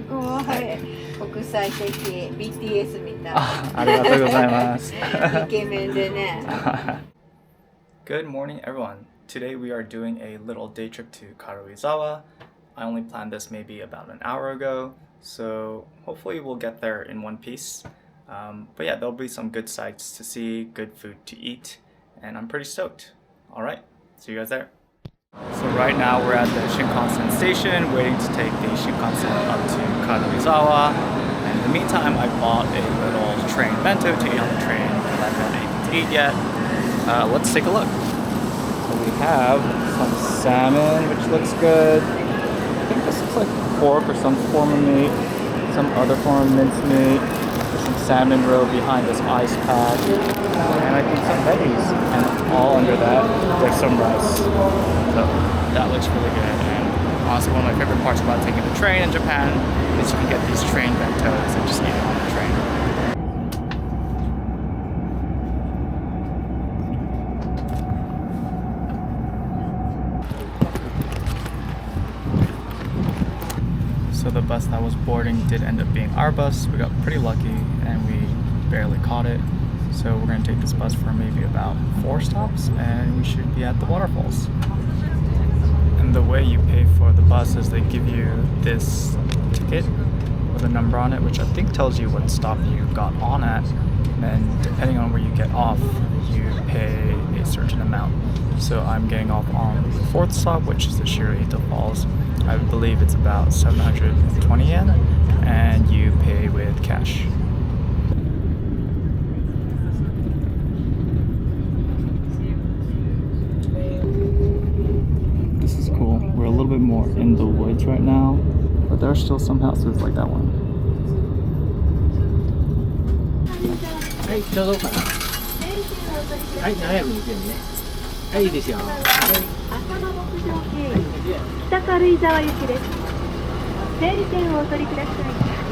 もうはい、国際的 BTS みたいな。ありがとうございます。イケメンでね。Good morning, everyone. Today we are doing a little day trip to Karuizawa. I only planned this maybe about an hour ago, so hopefully we'll get there in one piece. But yeah, there'll be some good sights to see, good food to eat, and I'm pretty stoked. Alright, see you guys there. So right now we're at the Shinkansen station, waiting to take the Shinkansen up to Karuizawa. And in the meantime, I bought a little train bento to eat on the train because I haven't had anything to eat yet. Let's take a look. So we have some salmon, which looks good. I think this looks like pork or some form of meat, some other form of mincemeat. There's some salmon roe behind this ice pack, and I think some veggies. And all under that, there's some rice. So that looks really good. And honestly, one of my favorite parts about taking the train in Japan is you can get these train bentos and just eat it on the train. So the bus that was boarding did end up being our bus. We got pretty lucky and we barely caught it. So we're going to take this bus for maybe about 4 stops and we should be at the waterfalls. And the way you pay for the bus is they give you this ticket with a number on it, which I think tells you what stop you got on at. And then depending on where you get off, you pay a certain amount. So I'm getting off on the 4th stop, which is the Shiraito Falls. I believe it's about 720 yen, and you pay with cash. This is cool. We're a little bit more in the woods right now, but there are still some houses like that one.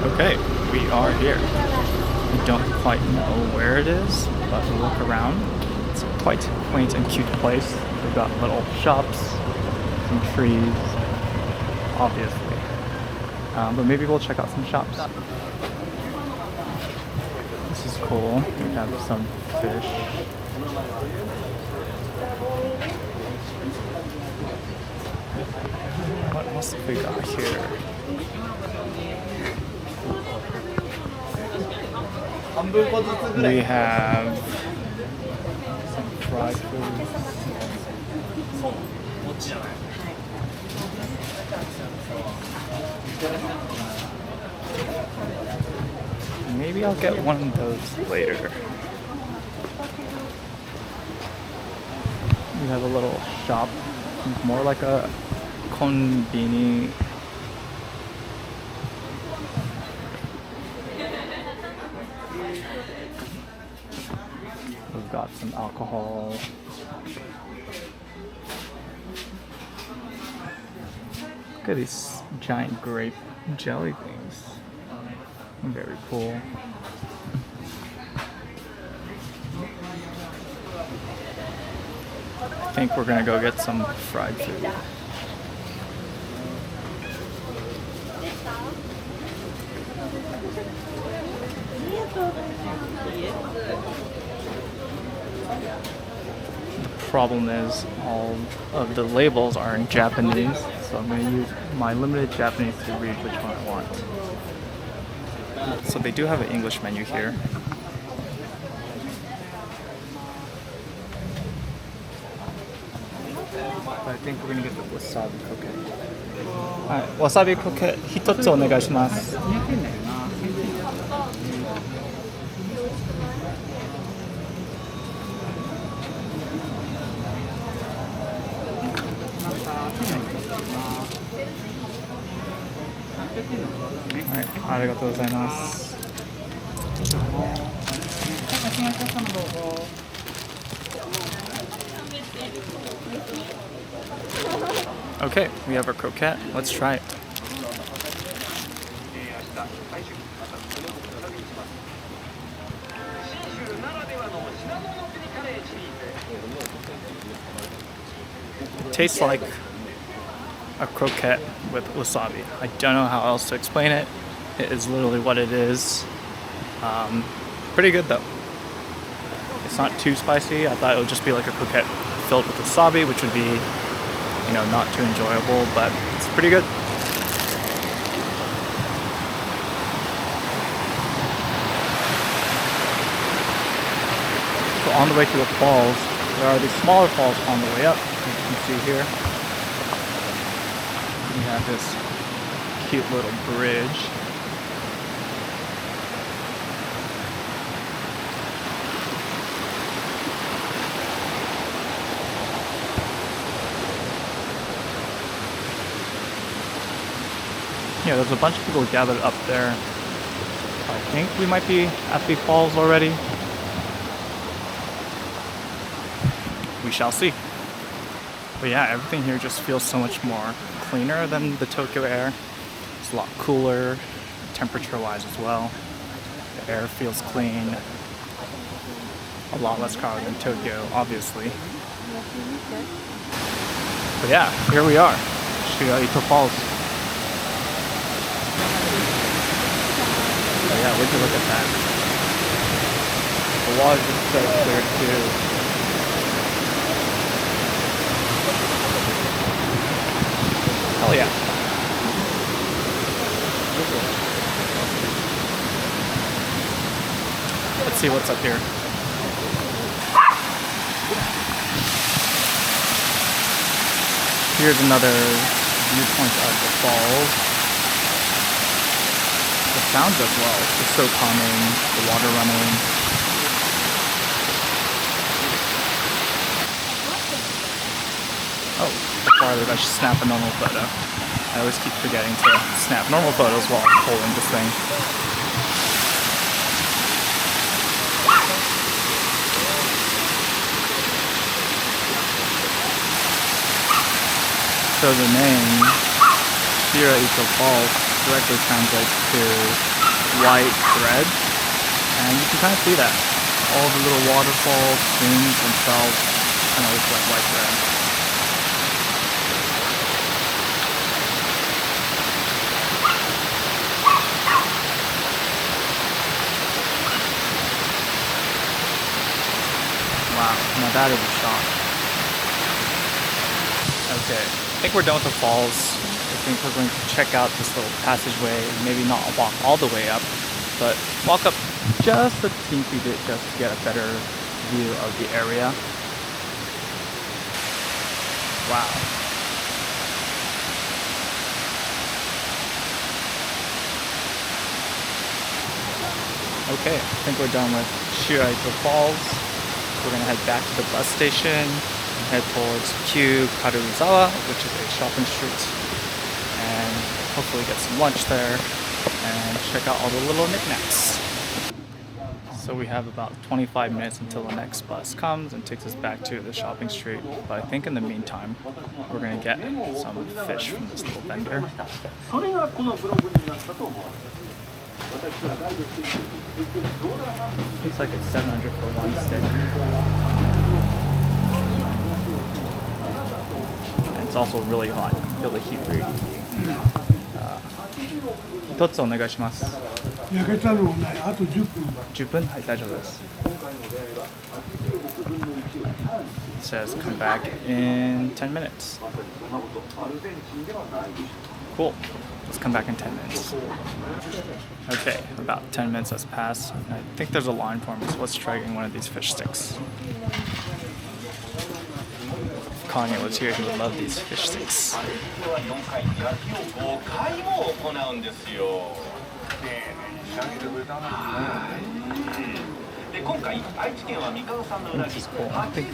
Okay, we are here. We don't quite know where it is, but we'll look around. It's quite a quaint and cute place. We've got little shops, some trees, obviously. But maybe we'll check out some shops. This is cool. We have some fish. What else have we got here? We have some fried food. Maybe I'll get one of those later. We have a little shop, more like a konbini. We've got some alcohol. Look at these giant grape jelly things. Very cool. I think we're gonna go get some fried food. The problem is all of the labels are in Japanese, so I'm going to use my limited Japanese to read which one I want. So they do have an English menu here. I think we're going to get the wasabi croquette. Alright, wasabi croquette 1つお願いします。はい、ありがとうございます。Okay, we have our croquette. Let's try it. Tastes like a croquette with wasabi. I don't know how else to explain it. It is literally what it is. Pretty good though. It's not too spicy. I thought it would just be like a croquette filled with wasabi, which would be, you know, not too enjoyable, but it's pretty good. So on the way to the falls, there are these smaller falls on the way up, as you can see here. We have this cute little bridge. Yeah, there's a bunch of people gathered up there. I think we might be at the falls already. We shall see. But yeah, everything here just feels so much more cleaner than the Tokyo air. It's a lot cooler, temperature-wise as well. The air feels clean. A lot less crowded than Tokyo, obviously. But yeah, here we are, Shiraito Falls. Oh yeah, would you look at that? The water is so clear too. Hell yeah. Let's see what's up here. Here's another viewpoint of the falls. The sounds as well, it's just so calming, the water running. Oh, before I leave, I should snap a normal photo. I always keep forgetting to snap normal photos while I'm holding this thing. So the name, Shiraito Falls, directly translates to white thread, and you can kind of see that. All the little waterfalls, streams themselves, kind of look like white thread. Wow, now that is a shot. Okay, I think we're done with the falls. I think we're going to check out this little passageway, maybe not walk all the way up, but walk up just a teensy bit just to get a better view of the area. Wow. Okay, I think we're done with Shiraito Falls. We're going to head back to the bus station and head towards Karuizawa, which is a shopping street, and hopefully get some lunch there and check out all the little knickknacks. So we have about 25 minutes until the next bus comes and takes us back to the shopping street, but I think in the meantime we're going to get some fish from this little vendor. Looks like it's 700 for one stick. And it's also really hot. Feel the heat really easy. 一つお願いします。焼けたのもない。あと10分。10分？はい、大丈夫です。It says come back in 10 minutes. Cool. Let's come back in 10 minutes. Okay, about 10 minutes has passed. I think there's a line for me, so let's try getting one of these fish sticks. If Kanye was here, he would love these fish sticks. This is cool. I think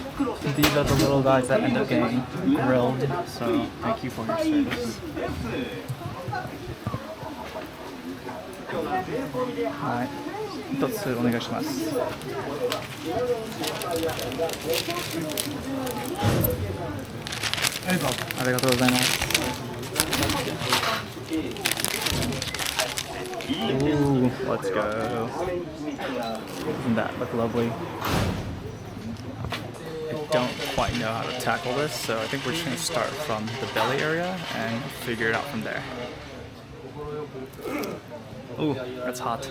these are the little guys that end up getting grilled, so thank you for your service. Alright, 一つお願いします。はいどうぞ。ありがとうございます。Ooh, let's go. Doesn't that look lovely? I don't quite know how to tackle this, so I think we're just going to start from the belly area and figure it out from there. Ooh, that's hot.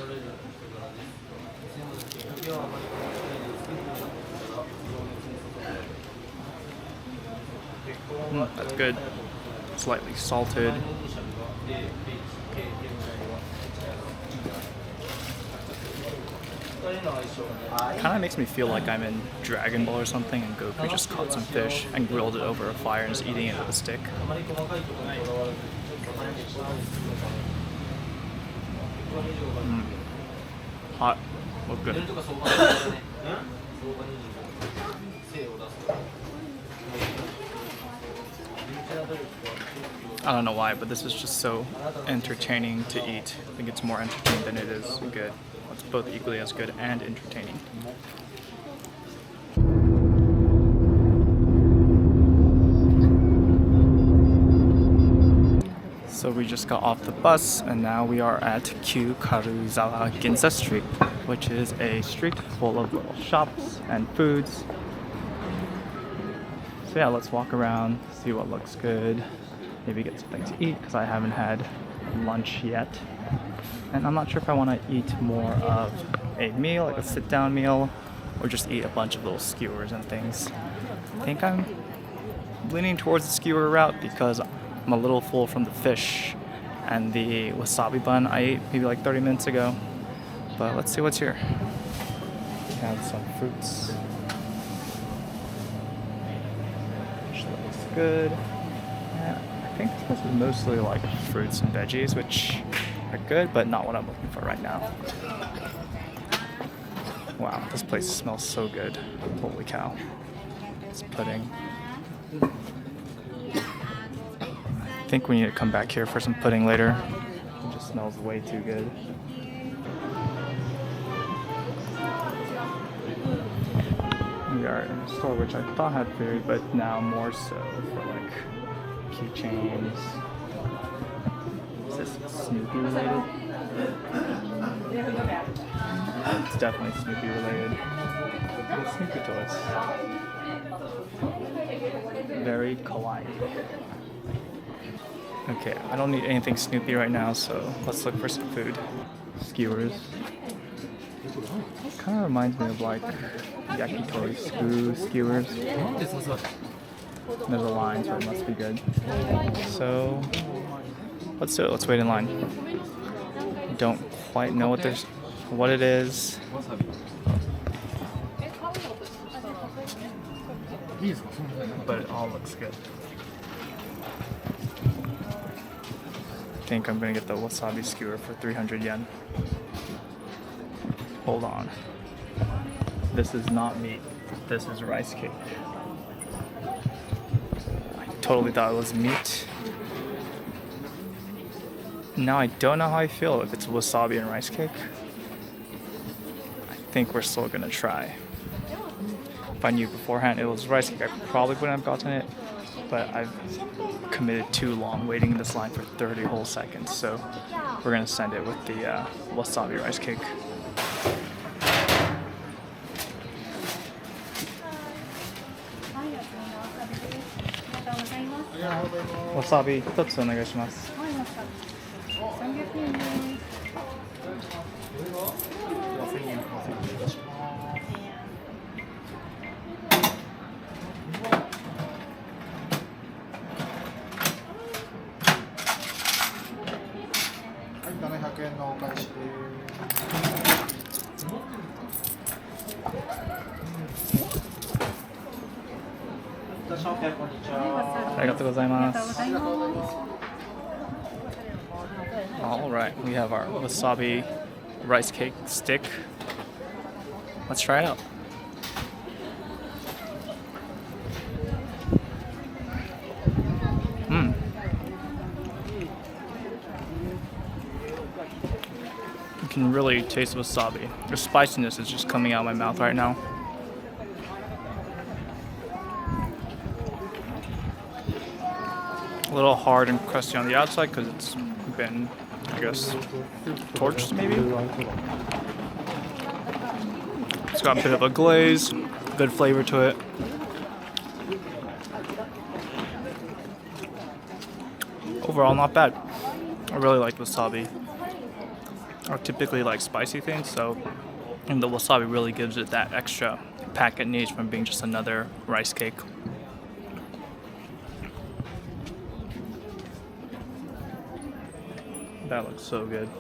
That's good. Slightly salted. Kind of makes me feel like I'm in Dragon Ball or something and Goku just caught some fish and grilled it over a fire and is eating it with a stick. Hot. Look good. I don't know why, but this is just so entertaining to eat. I think it's more entertaining than it is good. It's both equally as good and entertaining. So we just got off the bus and now we are at Karuizawa Ginza Street, which is a street full of little shops and foods. So yeah, let's walk around, see what looks good, maybe get something to eat because I haven't had lunch yet. And I'm not sure if I want to eat more of a meal, like a sit-down meal, or just eat a bunch of little skewers and things. I think I'm leaning towards the skewer route because I'm a little full from the fish and the wasabi bun I ate maybe like 30 minutes ago. But let's see what's here. We have some fruits. Which looks good. Yeah, I think this is mostly like fruits and veggies, which are good, but not what I'm looking for right now. Wow, this place smells so good. Holy cow. It's pudding. I think we need to come back here for some pudding later. It just smells way too good. We are in a store which I thought had food, but now more so for like keychains. Is this Snoopy related? It's definitely Snoopy related. Snoopy toys. Very kawaii. Okay, I don't need anything Snoopy right now, so let's look for some food. Skewers. Kind of reminds me of like yakitori skewers. There's a line, so it must be good. So let's do it. Let's wait in line. Don't quite know what it is. But it all looks good. I think I'm gonna get the wasabi skewer for 300 yen. Hold on. This is not meat. This is rice cake. I totally thought it was meat. Now I don't know how I feel if it's wasabi and rice cake. I think we're still gonna try. If I knew beforehand it was rice cake, I probably wouldn't have gotten it. But I've committed too long waiting in this line for 30 whole seconds, so we're gonna send it with the wasabi rice cake. Wasabi 1つお願いします。ありがとうございます。All right, we have our wasabi rice cake stick. Let's try it out. You can really taste the wasabi. The spiciness is just coming out of my mouth right now. A little hard and crusty on the outside because it's been, I guess, torched maybe. It's got a bit of a glaze, good flavor to it. overall not bad. I really like wasabi. I typically like spicy things, so and the wasabi really gives it that extra pack it needs from being just another rice cake. That looks so good.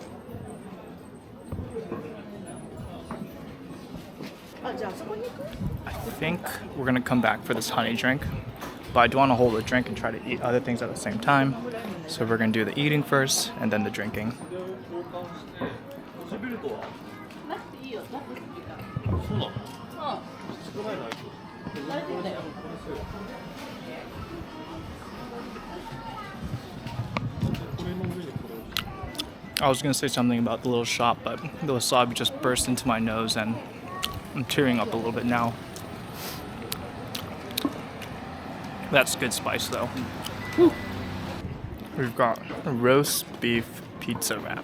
I think we're gonna come back for this honey drink, but I do want to hold the drink and try to eat other things at the same time. So we're gonna do the eating first and then the drinking. I was gonna say something about the little shop, but the wasabi just burst into my nose and I'm tearing up a little bit now. That's good spice though. Woo. We've got a roast beef pizza wrap.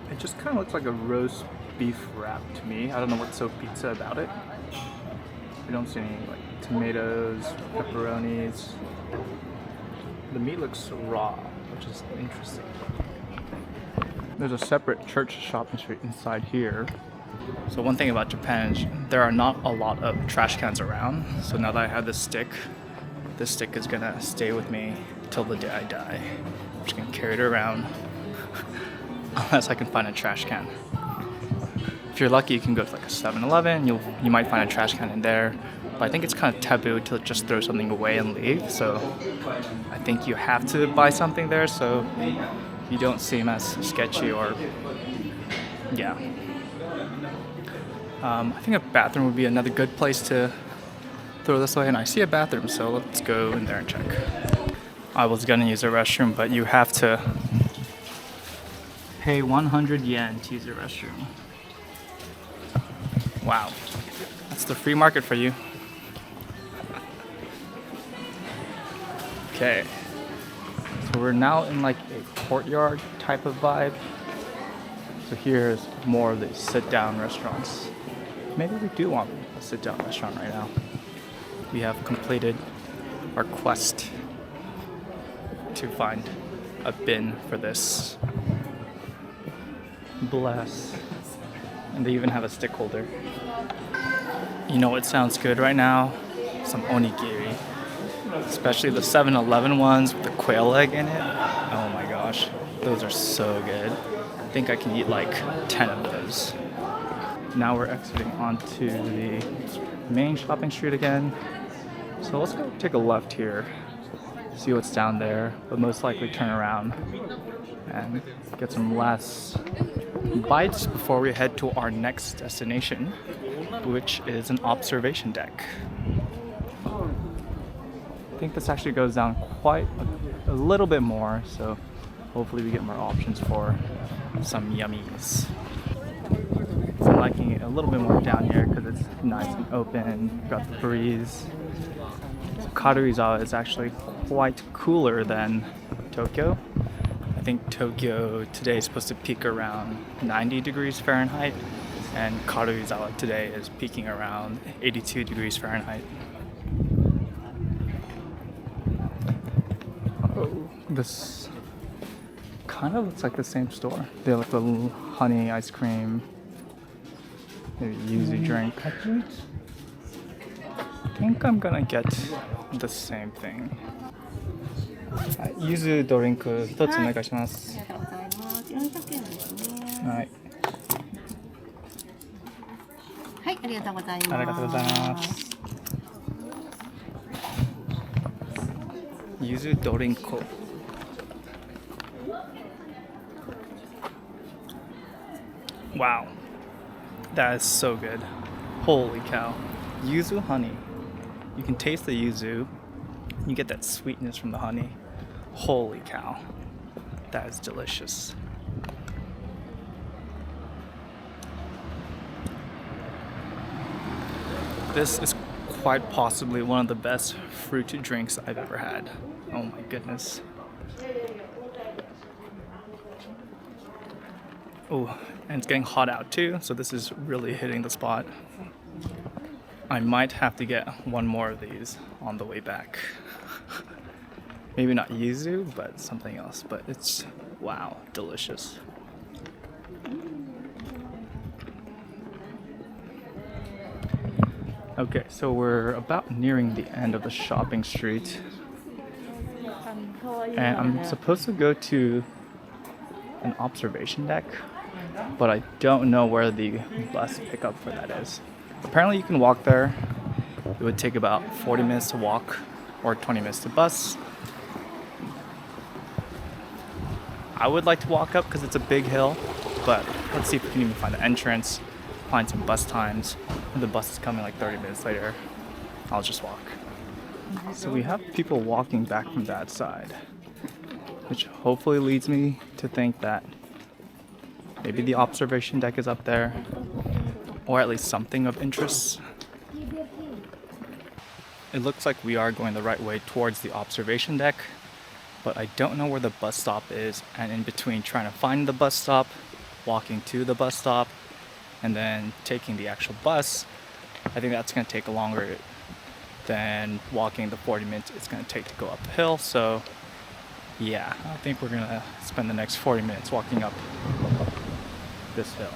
It just kind of looks like a roast beef wrap to me. I don't know what's so pizza about it. We don't see any like tomatoes, pepperonis. The meat looks raw, which is interesting. There's a separate church shopping street inside here. So one thing about Japan is there are not a lot of trash cans around. So now that I have this stick is gonna stay with me till the day I die. I'm just gonna carry it around unless I can find a trash can. If you're lucky, you can go to like a 7-Eleven. You might find a trash can in there, but I think it's kind of taboo to just throw something away and leave. So I think you have to buy something there so you don't seem as sketchy or yeah. I think a bathroom would be another good place to throw this away, and I see a bathroom, so let's go in there and check. I was gonna use a restroom, but you have to pay 100 yen to use a restroom. Wow, that's the free market for you. Okay, so we're now in like a courtyard type of vibe. So here's more of the sit-down restaurants. Maybe we do want a sit-down restaurant right now. We have completed our quest to find a bin for this. Bless. And they even have a stick holder. You know what sounds good right now? Some onigiri. Especially the 7-Eleven ones with the quail egg in it. Oh my gosh, those are so good. I think I can eat like 10 of those. Now we're exiting onto the main shopping street again. So let's go take a left here, see what's down there, but most likely turn around and get some last bites before we head to our next destination, which is an observation deck. I think this actually goes down quite a little bit more, so hopefully we get more options for some yummies. So I'm liking it a little bit more down here because it's nice and open, got the breeze. So Karuizawa is actually quite cooler than Tokyo. I think Tokyo today is supposed to peak around 90 degrees Fahrenheit, and Karuizawa today is peaking around 82 degrees Fahrenheit. Oh, this kind of looks like the same store. They have like a little honey ice cream, maybe Yuzu Drink. I think I'm gonna get the same thing. Yuzu Drink 一つお願いします。はい。はい、ありがとうございます。ありがとうございます。Yuzu Drink. Wow, that is so good. Holy cow. Yuzu honey. You can taste the yuzu. You get that sweetness from the honey. Holy cow. That is delicious. This is quite possibly one of the best fruit drinks I've ever had. Oh my goodness. Oh, and it's getting hot out too, so this is really hitting the spot. I might have to get one more of these on the way back. Maybe not yuzu, but something else. But it's, wow, delicious. Okay, so we're about nearing the end of the shopping street. And I'm supposed to go to an observation deck, but I don't know where the bus pickup for that is. Apparently you can walk there. It would take about 40 minutes to walk or 20 minutes to bus. I would like to walk up because it's a big hill, but let's see if we can even find the entrance, find some bus times. If the bus is coming like 30 minutes later, I'll just walk. So we have people walking back from that side, which hopefully leads me to think that maybe the observation deck is up there, or at least something of interest. It looks like we are going the right way towards the observation deck, but I don't know where the bus stop is, and in between trying to find the bus stop, walking to the bus stop, and then taking the actual bus, I think that's going to take longer than walking the 40 minutes it's going to take to go up the hill. So yeah, I think we're going to spend the next 40 minutes walking up this hill.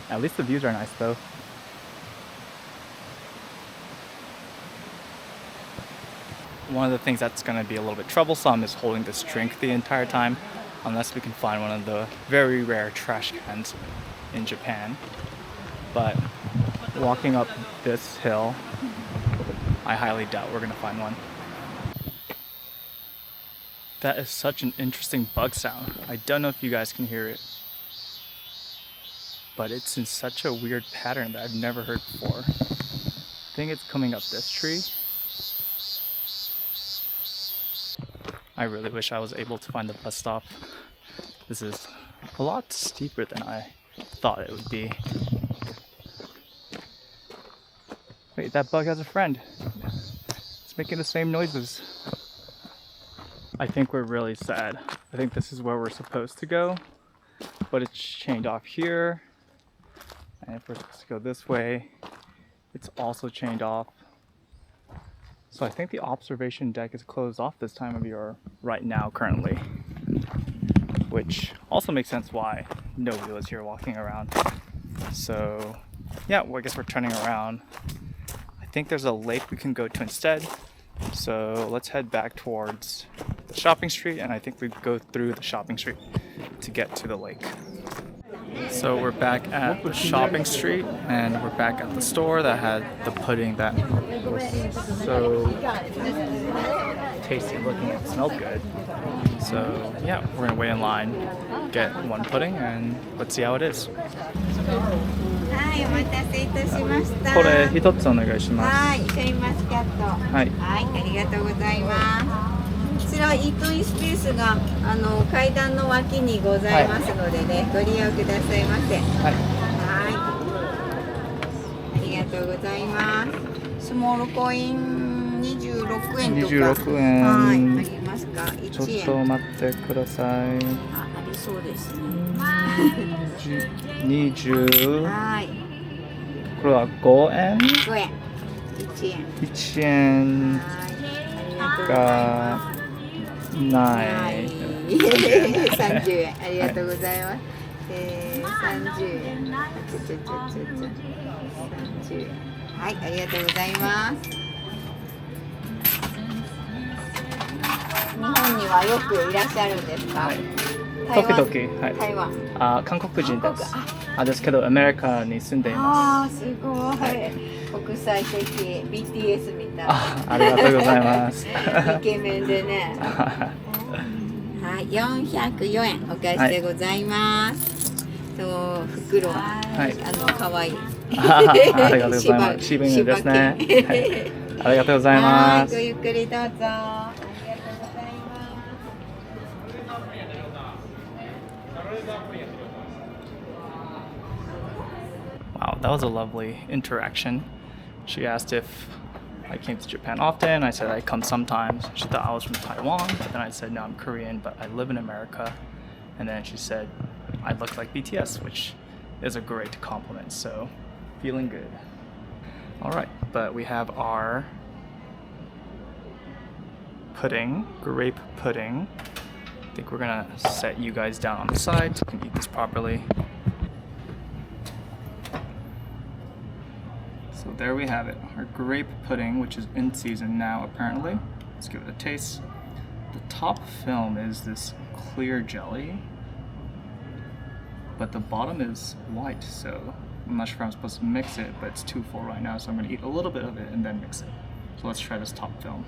At least the views are nice though. One of the things that's going to be a little bit troublesome is holding this drink the entire time, unless we can find one of the very rare trash cans in Japan. But walking up this hill, I highly doubt we're going to find one. That is such an interesting bug sound. I don't know if you guys can hear it, but it's in such a weird pattern that I've never heard before. I think it's coming up this tree. I really wish I was able to find the bus stop. This is a lot steeper than I thought it would be. Wait, that bug has a friend. It's making the same noises. I think we're really sad. I think this is where we're supposed to go, but it's chained off here. And if we're supposed to go this way, it's also chained off. So I think the observation deck is closed off this time of year right now currently, which also makes sense why nobody was here walking around. So yeah, well, I guess we're turning around. I think there's a lake we can go to instead. So let's head back towards the shopping street, and I think we go through the shopping street to get to the lake. So we're back at the shopping street, and we're back at the store that had the pudding that was so tasty looking and smelled good. So yeah, we're gonna wait in line, get one pudding, and let's see how it is. はい、お待たせいたしました。これ一つお願いします。はい、シャインマスカット。はい、ありがとうございます。こちらイートインスペースが階段の脇にございますのでね、ご利用くださいませ。はい。ありがとうございます。スモールコイン26円とか。26円。はい、ありますか。1円。ちょっと待ってください。ありそうですね。20。はい。これは5円。5円。1円。1円がない。30円。ありがとうございます。30円。30円。はい、ありがとうございます。日本にはよくいらっしゃるんですか？時々、はい。台湾。あ、韓国人です。あ、ですけどアメリカに住んでいます。あー、すごい。国際的 BTS みたい。ありがとうございます。イケメンでね。はい、404円お返しでございます。と袋は可愛い。ありがとうございます。渋いですね。ありがとうございます。ごゆっくりどうぞ。Wow, that was a lovely interaction. She asked if I came to Japan often. I said I come sometimes. She thought I was from Taiwan, but then I said no, I'm Korean, but I live in America. And then she said I look like BTS, which is a great compliment. So Feeling good. All right, but we have our pudding, grape pudding. I think we're gonna set you guys down on the side so you can eat this properly. So there we have it, our grape pudding, which is in season now apparently. Let's give it a taste. The top film is this clear jelly, but the bottom is white, so I'm not sure if I'm supposed to mix it, but it's too full right now, so I'm gonna eat a little bit of it and then mix it. So let's try this top film.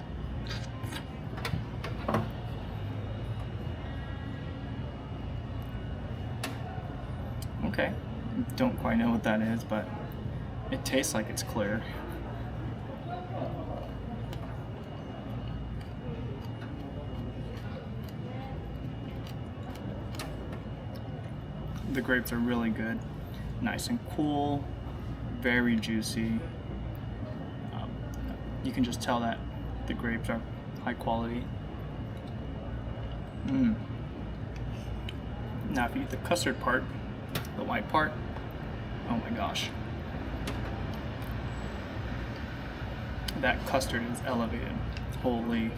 Okay, don't quite know what that is, but it tastes like it's clear. The grapes are really good, nice and cool, very juicy. You can just tell that the grapes are high quality. Now if you eat the custard part, the white part, oh my gosh. That custard is elevated, holy.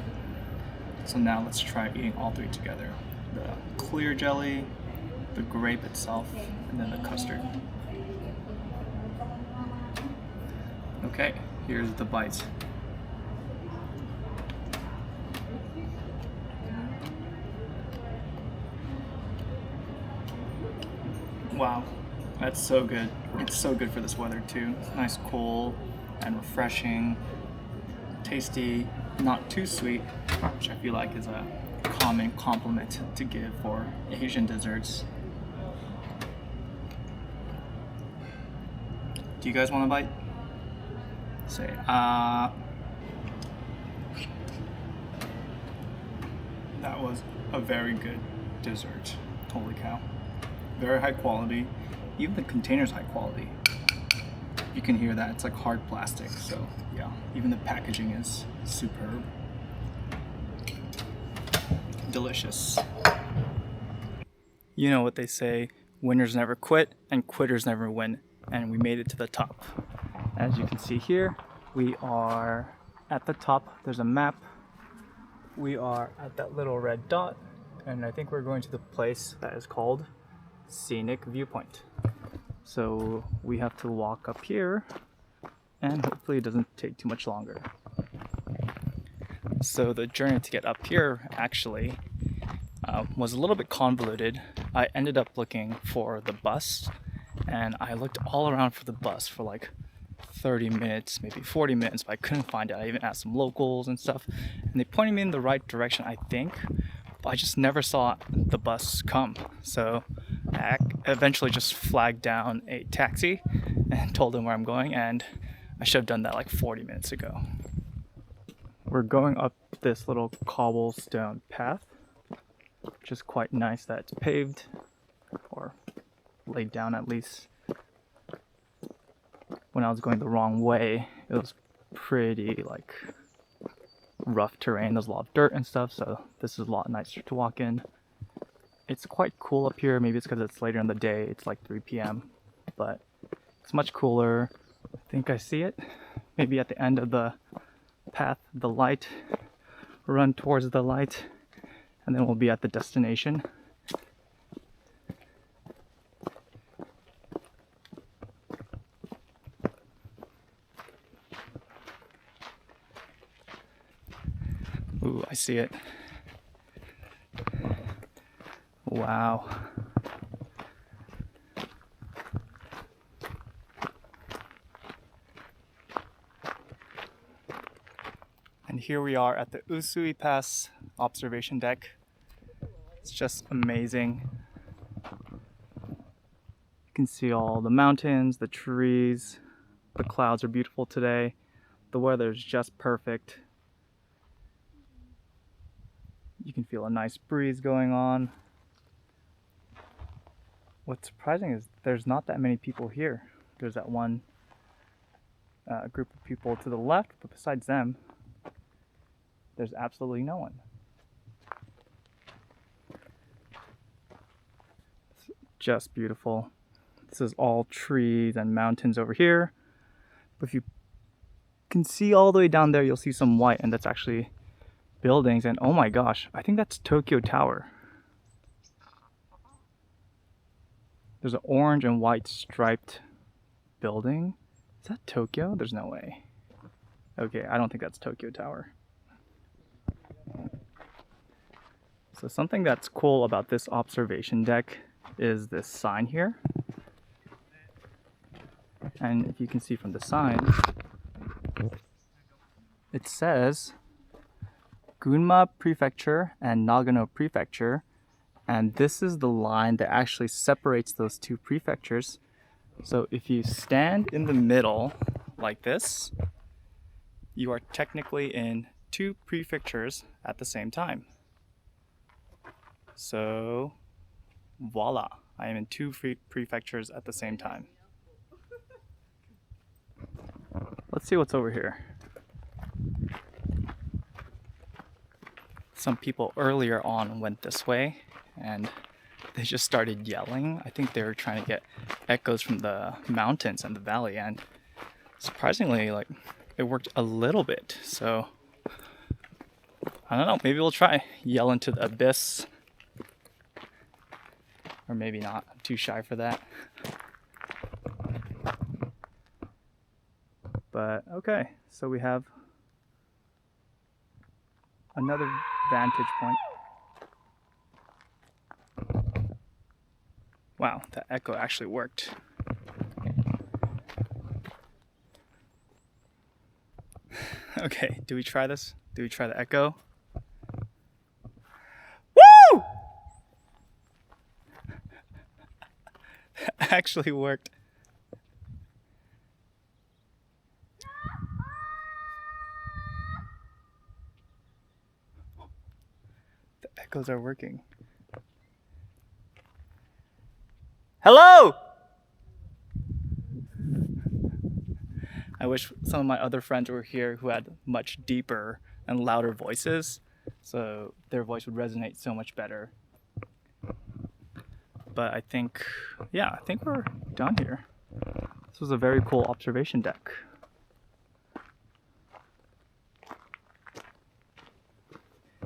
So now let's try eating all three together. The clear jelly, the grape itself, and then the custard. Okay, here's the bites. Wow, that's so good. It's so good for this weather too. It's nice, cool, and refreshing. Tasty, not too sweet, which I feel like is a common compliment to give for Asian desserts. Do you guys want a bite? Say, That was a very good dessert. Holy cow. Very high quality. Even the container's high quality. You can hear that, it's like hard plastic, so yeah, even the packaging is superb. Delicious. You know what they say, winners never quit and quitters never win, and we made it to the top. As you can see here, we are at the top. There's a map. We are at that little red dot, and I think we're going to the place that is called Scenic Viewpoint. So we have to walk up here, and hopefully it doesn't take too much longer. So the journey to get up here actually was a little bit convoluted. I ended up looking for the bus, and I looked all around for the bus for like 30 minutes, maybe 40 minutes, but I couldn't find it. I even asked some locals and stuff, and they pointed me in the right direction, I think, but I just never saw the bus come. So I eventually just flagged down a taxi and told them where I'm going, and I should have done that like 40 minutes ago. We're going up this little cobblestone path, which is quite nice that it's paved, or laid down at least. When I was going the wrong way, it was pretty like rough terrain. There's a lot of dirt and stuff, so this is a lot nicer to walk in. It's quite cool up here. Maybe it's because it's later in the day. It's like 3 p.m. But it's much cooler. I think I see it. Maybe at the end of the path, the light. Run towards the light, and then we'll be at the destination. Ooh, I see it. Wow. And here we are at the Usui Pass observation deck. It's just amazing. You can see all the mountains, the trees. The clouds are beautiful today. The weather is just perfect. You can feel a nice breeze going on. What's surprising is there's not that many people here. There's that one group of people to the left, but besides them, there's absolutely no one. It's just beautiful. This is all trees and mountains over here. But if you can see all the way down there, you'll see some white, and that's actually buildings. And oh my gosh, I think that's Tokyo Tower. There's an orange and white striped building. Is that Tokyo? There's no way. Okay, I don't think that's Tokyo Tower. So something that's cool about this observation deck is this sign here. And if you can see from the sign, it says Gunma Prefecture and Nagano Prefecture. And this is the line that actually separates those two prefectures. So if you stand in the middle like this, you are technically in two prefectures at the same time. So voila, I am in two prefectures at the same time. Let's see what's over here. Some people earlier on went this way and they just started yelling. I think they were trying to get echoes from the mountains and the valley, and surprisingly, like, it worked a little bit. So I don't know, maybe we'll try yell into the abyss, or maybe not. I'm too shy for that. But okay, so we have another vantage point. Wow, that echo actually worked. Okay, do we try this? Do we try the echo? Woo! That actually worked. The echoes are working. Hello! I wish some of my other friends were here who had much deeper and louder voices, so their voice would resonate so much better. But I think, yeah, I think we're done here. This was a very cool observation deck.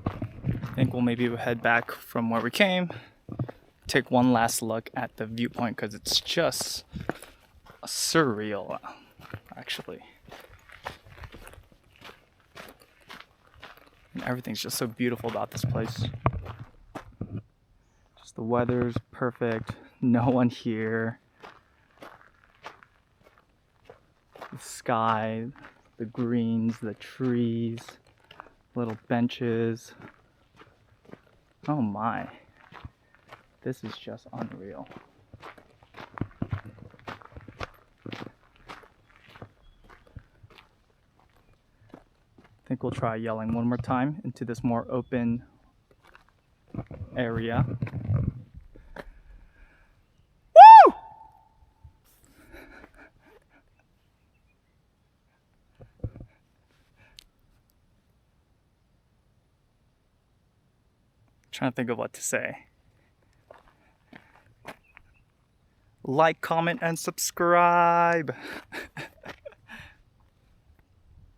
I think we'll maybe head back from where we came, take one last look at the viewpoint, because it's just surreal, actually. And everything's just so beautiful about this place. Just the weather's perfect, no one here. The sky, the greens, the trees, little benches. Oh my. This is just unreal. I think we'll try yelling one more time into this more open area. Woo! Trying to think of what to say. Like, comment, and subscribe.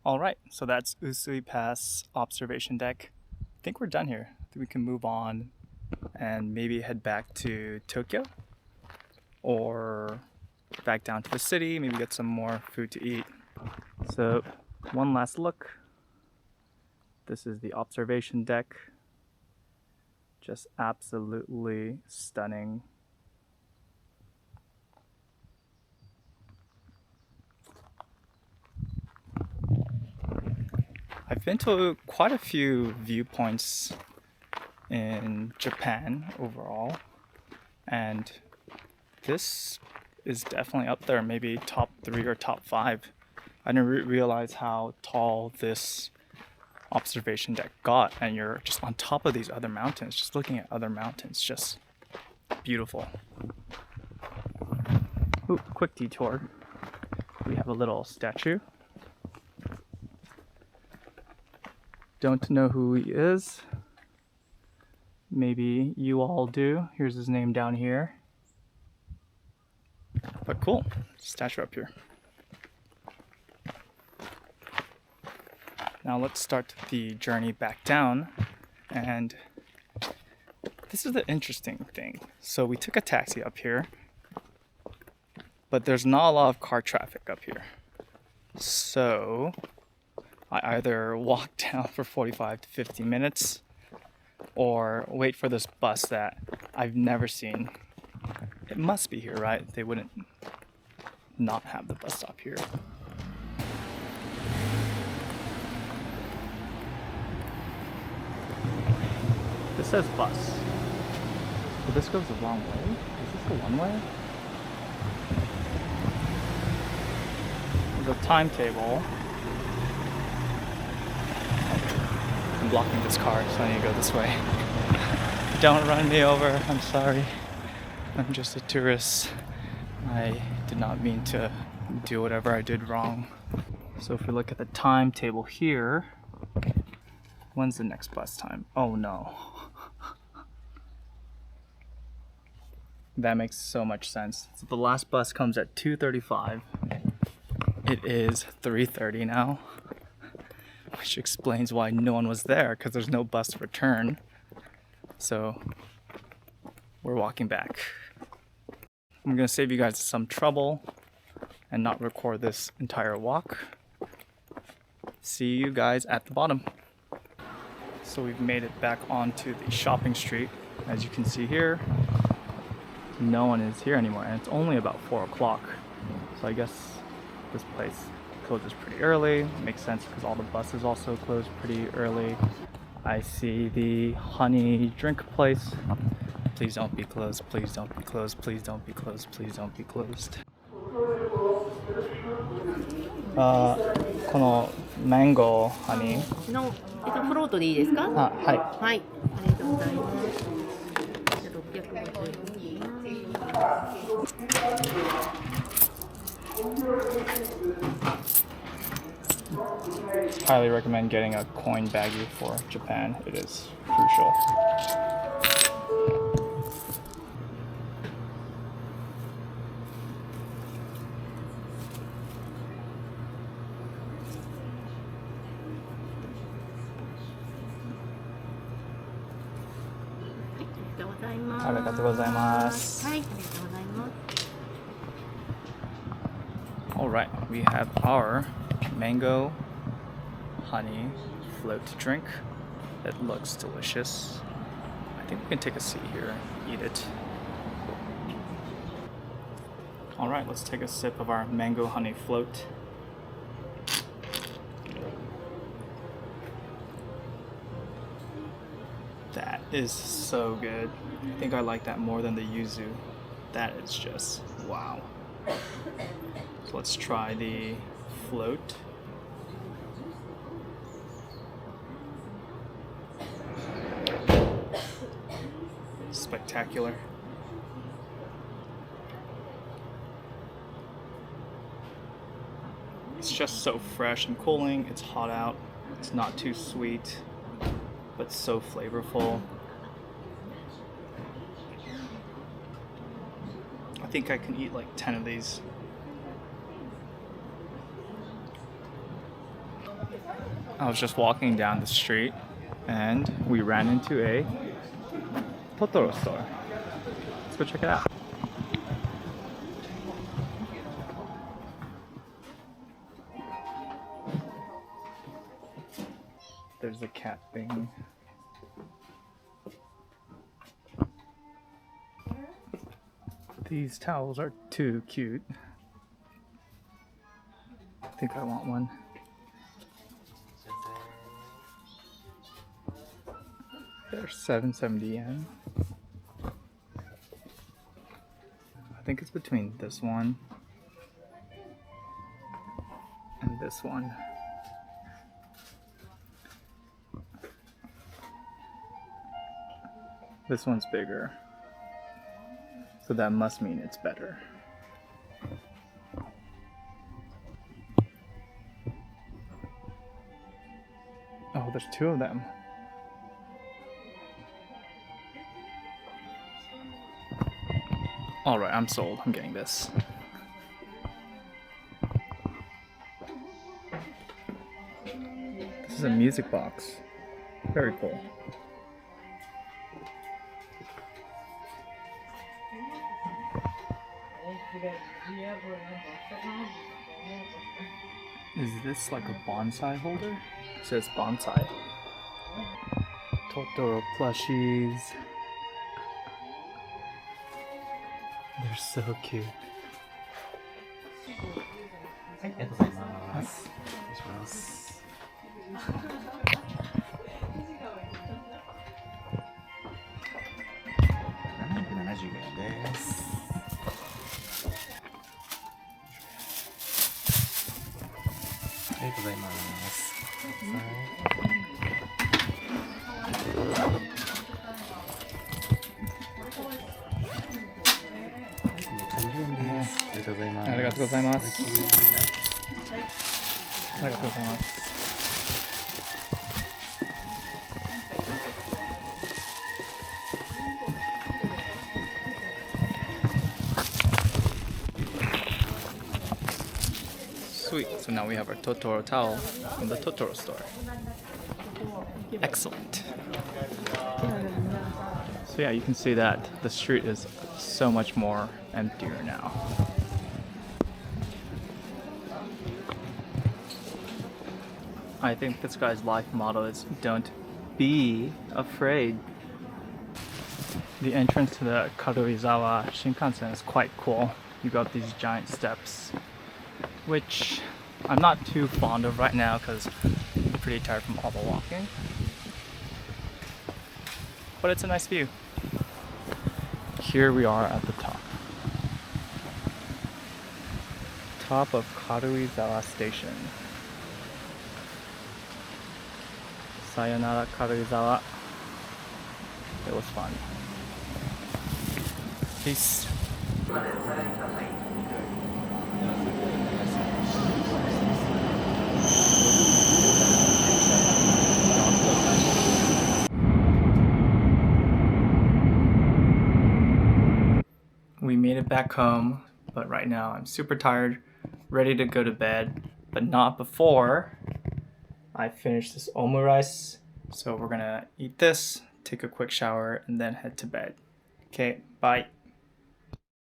All right, so that's Usui Pass observation deck. I think we're done here. I think we can move on and maybe head back to Tokyo or back down to the city, maybe get some more food to eat. So one last look. This is the observation deck. Just absolutely stunning. I've been to quite a few viewpoints in Japan overall, and this is definitely up there, maybe top 3 or top 5. I didn't realize how tall this observation deck got, and you're just on top of these other mountains, just looking at other mountains, just beautiful. Ooh, quick detour. We have a little statue. Don't know who he is. Maybe you all do. Here's his name down here. But cool, statue up here. Now let's start the journey back down, and this is the interesting thing. So we took a taxi up here, but there's not a lot of car traffic up here. So I either walk down for 45 to 50 minutes or wait for this bus that I've never seen. It must be here, right? They wouldn't not have the bus stop here. This says bus. But this goes the wrong way. Is this the one way? There's a timetable. I'm blocking this car, so I need to go this way. Don't run me over. I'm sorry. I'm just a tourist. I did not mean to do whatever I did wrong. So if we look at the timetable here, when's the next bus time? Oh no. That makes so much sense. So the last bus comes at 2:35. It is 3:30 now, which explains why no one was there, because there's no bus return. So we're walking back. I'm gonna save you guys some trouble and not record this entire walk. See you guys at the bottom. So we've made it back onto the shopping street. As you can see here, no one is here anymore, and it's only about 4 o'clock. So I guess this place closes pretty early. Makes sense because all the buses also close pretty early. I see the honey drink place. Please don't be closed, please don't be closed, please don't be closed, please don't be closed. このマンゴーハニーの、フロートでいいですか？はい。はい、ありがとうございます。じゃあ650円。Highly recommend getting a coin baggie for Japan. It is crucial. Alright, we have our mango honey float drink. It looks delicious. I think we can take a seat here and eat it. Alright, let's take a sip of our mango honey float. That is so good. I think I like that more than the yuzu. That is just wow. So let's try the float. Spectacular. It's just so fresh and cooling. It's hot out. It's not too sweet, but so flavorful. I think I can eat like 10 of these. I was just walking down the street and we ran into a Totoro Store. Let's go check it out. There's a cat thing. These towels are too cute. I think I want one. They're 770 yen. I think it's between this one and this one. This one's bigger, so that must mean it's better. Oh, there's two of them. Alright, I'm sold. I'm getting this. This is a music box. Very cool. Is this like a bonsai holder? It says bonsai. Totoro plushies. They're so cute. はい、ありがとうございます。お願いします。770円です。ありがとうございます。ありがとうございます。ありがとうございます。ありがとうございます。Sweet. So now we have our Totoro towel from the Totoro store. Excellent. So yeah, you can see that the street is so much more emptier now. I think this guy's life motto is don't be afraid. The entrance to the Karuizawa Shinkansen is quite cool. You go up these giant steps, which I'm not too fond of right now because I'm pretty tired from all the walking. But it's a nice view. Here we are at the top. Top of Karuizawa Station. Sayonara Karuizawa. It was fun. Peace. We made it back home, but right now I'm super tired, ready to go to bed, but not before I finish this omurice. So we're gonna eat this, take a quick shower, and then head to bed. Okay, bye.